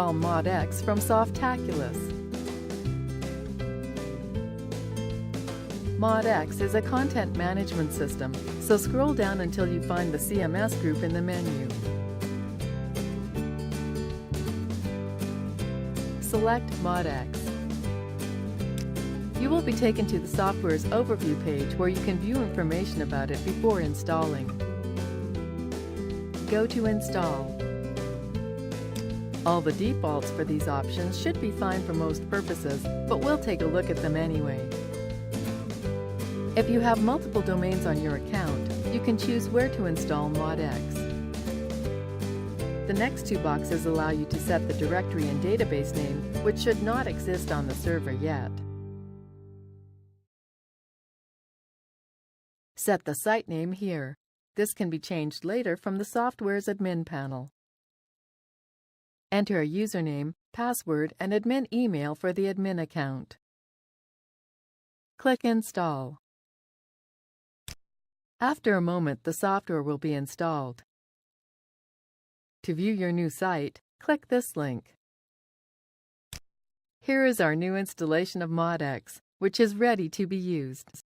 install MODx from Softaculous. MODx is a content management system, so scroll down until you find the CMS group in the menu. Select MODx. You will be taken to the software's overview page where you can view information about it before installing. Go to Install. All the defaults for these options should be fine for most purposes, but we'll take a look at them anyway. If you have multiple domains on your account, you can choose where to install MODx. The next two boxes allow you to set the directory and database name, which should not exist on the server yet. Set the site name here. This can be changed later from the software's admin panel. Enter a username, password, and admin email for the admin account. Click Install. After a moment, the software will be installed. To view your new site, click this link. Here is our new installation of MODx, which is ready to be used.